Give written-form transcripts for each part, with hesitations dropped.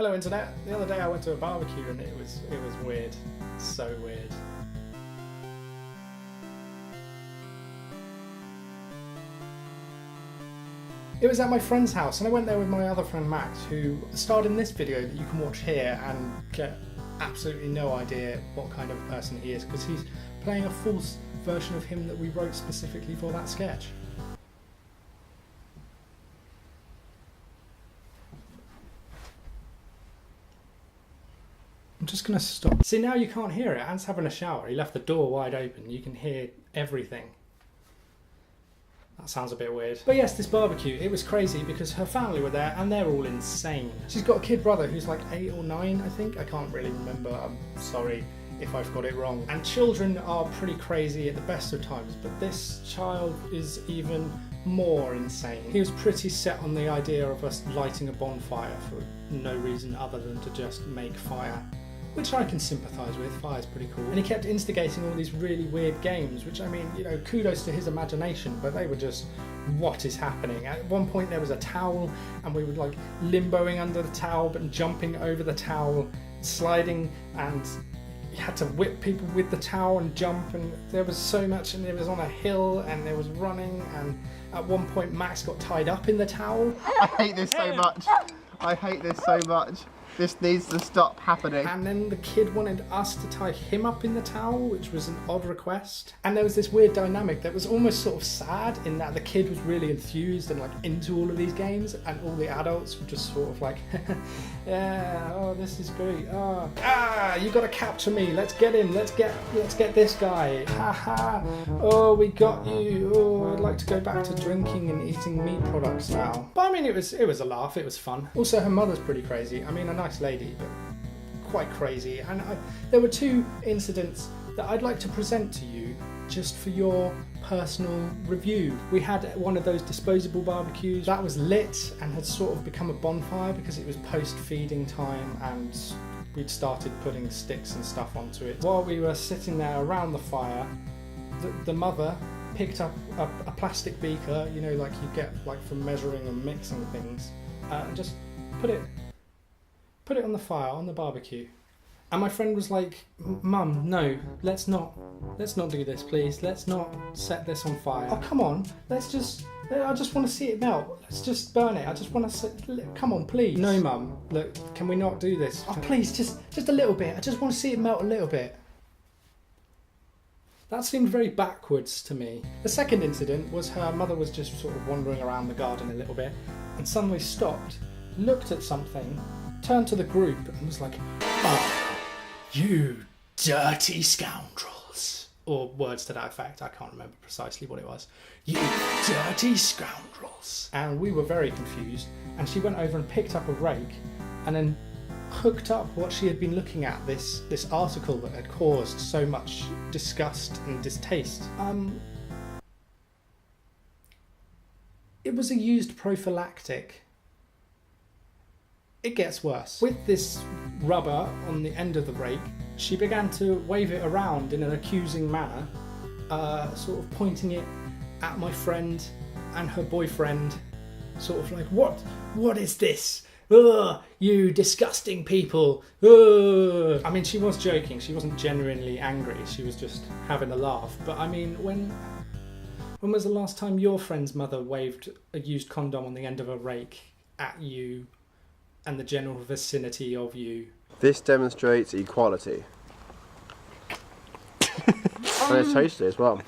Hello internet. The other day I went to a barbecue and it was weird. So weird. It was at my friend's house and I went there with my other friend Max, who starred in this video that you can watch here and get absolutely no idea what kind of a person he is, because he's playing a false version of him that we wrote specifically for that sketch. I'm just going to stop. See, now you can't hear it. Ant's having a shower. He left the door wide open. You can hear everything. That sounds a bit weird. But yes, this barbecue, it was crazy because her family were there and they're all insane. She's got a kid brother who's like 8 or 9, I think. I can't really remember. I'm sorry if I've got it wrong. And children are pretty crazy at the best of times, but this child is even more insane. He was pretty set on the idea of us lighting a bonfire for no reason other than to just make fire, which I can sympathise with. Fire's pretty cool. And he kept instigating all these really weird games, which, I mean, you know, kudos to his imagination, but they were just, what is happening? At one point there was a towel and we were like limboing under the towel but jumping over the towel, sliding, and you had to whip people with the towel and jump, and there was so much, and it was on a hill and there was running, and at one point Max got tied up in the towel. I hate this so much. I hate this so much. This needs to stop happening. And then the kid wanted us to tie him up in the towel, which was an odd request. And there was this weird dynamic that was almost sort of sad, in that the kid was really enthused and like into all of these games, and all the adults were just sort of like, yeah, oh, this is great. Oh, you gotta capture me. Let's get him. Let's get this guy. Ha ha. Oh, we got you. Oh, I'd like to go back to drinking and eating meat products now. But I mean, it was a laugh. It was fun. Also, her mother's pretty crazy. I mean, a nice lady, but quite crazy. And there were 2 incidents that I'd like to present to you just for your personal review. We had one of those disposable barbecues that was lit and had sort of become a bonfire because it was post-feeding time and we'd started putting sticks and stuff onto it. While we were sitting there around the fire, the mother picked up a plastic beaker, you know, like you get like for measuring and mixing things, and just put it on the fire, on the barbecue. And my friend was like, Mum, no, let's not do this, please. Let's not set this on fire. Oh, come on, I just want to see it melt. Let's just burn it. I just want to, come on, please. No, Mum, look, can we not do this? Oh, please, just a little bit. I just want to see it melt a little bit. That seemed very backwards to me. The second incident was her mother was just sort of wandering around the garden a little bit and suddenly stopped, looked at something, turned to the group and was like, "Oh, you dirty scoundrels." Or words to that effect, I can't remember precisely what it was. "You dirty scoundrels." And we were very confused, and she went over and picked up a rake and then hooked up what she had been looking at, this article that had caused so much disgust and distaste. It was a used prophylactic. It gets worse. With this rubber on the end of the rake, she began to wave it around in an accusing manner, sort of pointing it at my friend and her boyfriend, sort of like, what is this? Ugh, you disgusting people. Ugh. I mean, she was joking. She wasn't genuinely angry. She was just having a laugh. But I mean, when was the last time your friend's mother waved a used condom on the end of a rake at you and the general vicinity of you? This demonstrates equality. And it's tasty as well.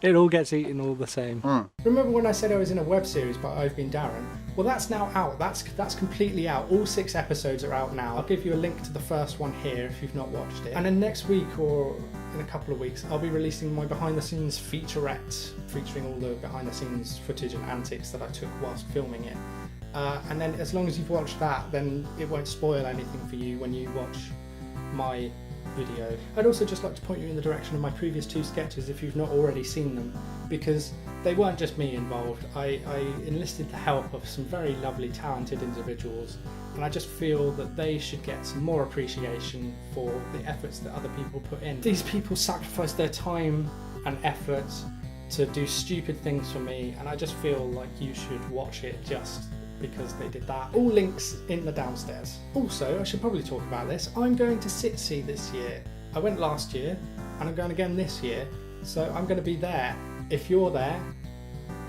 It all gets eaten all the same. Mm. Remember when I said I was in a web series by I've Been Darren? Well, that's now out. That's completely out. All 6 episodes are out now. I'll give you a link to the first one here if you've not watched it. And then next week, or in a couple of weeks, I'll be releasing my behind the scenes featurette featuring all the behind the scenes footage and antics that I took whilst filming it. And then as long as you've watched that, then it won't spoil anything for you when you watch my video. I'd also just like to point you in the direction of my previous 2 sketches if you've not already seen them, because they weren't just me involved. I enlisted the help of some very lovely, talented individuals, and I just feel that they should get some more appreciation for the efforts that other people put in. These people sacrificed their time and effort to do stupid things for me, and I just feel like you should watch it just because they did that. All links in the downstairs. Also, I should probably talk about this. I'm going to SitC this year. I went last year and I'm going again this year, so I'm going to be there. If you're there,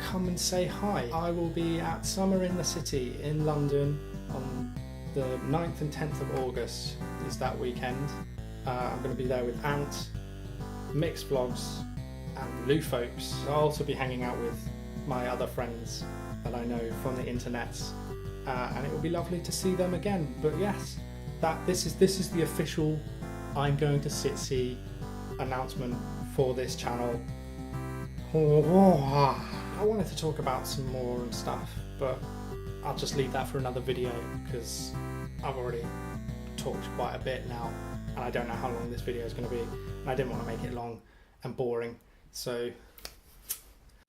come and say hi. I will be at Summer in the City in London on the 9th and 10th of August is that weekend. I'm going to be there with Ant, Mixed Vlogs and Lou Folks. I'll also be hanging out with my other friends that I know from the internets, and it will be lovely to see them again. But yes, this is the official I'm going to SitC announcement for this channel. I wanted to talk about some more and stuff, but I'll just leave that for another video because I've already talked quite a bit now and I don't know how long this video is going to be, and I didn't want to make it long and boring, so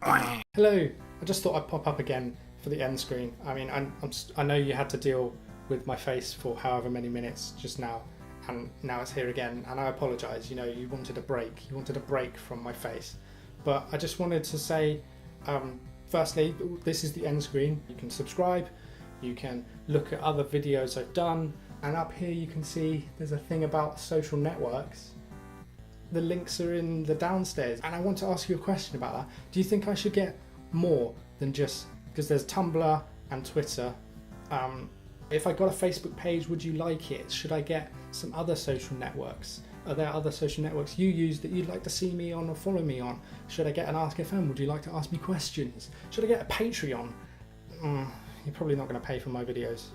hello. I just thought I'd pop up again for the end screen. I mean, I know you had to deal with my face for however many minutes just now, and now it's here again, and I apologise. You know, you wanted a break from my face, but I just wanted to say, firstly, this is the end screen. You can subscribe, you can look at other videos I've done, and up here you can see there's a thing about social networks. The links are in the downstairs, and I want to ask you a question about that. Do you think I should get more than just, because there's Tumblr and Twitter, if I got a Facebook page, would you like it? Should I get some other social networks? Are there other social networks you use that you'd like to see me on or follow me on? Should I get an Ask FM? Would you like to ask me questions? Should I get a Patreon? You're probably not going to pay for my videos.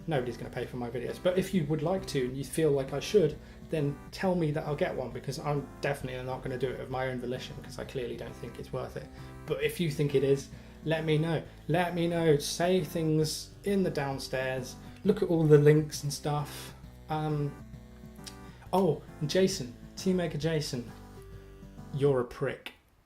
Nobody's going to pay for my videos. But if you would like to and you feel like I should, then tell me that I'll get one, because I'm definitely not going to do it of my own volition because I clearly don't think it's worth it. But if you think it is, let me know. Let me know. Say things in the downstairs. Look at all the links and stuff. Oh, and Jason, Team Mega Jason, you're a prick.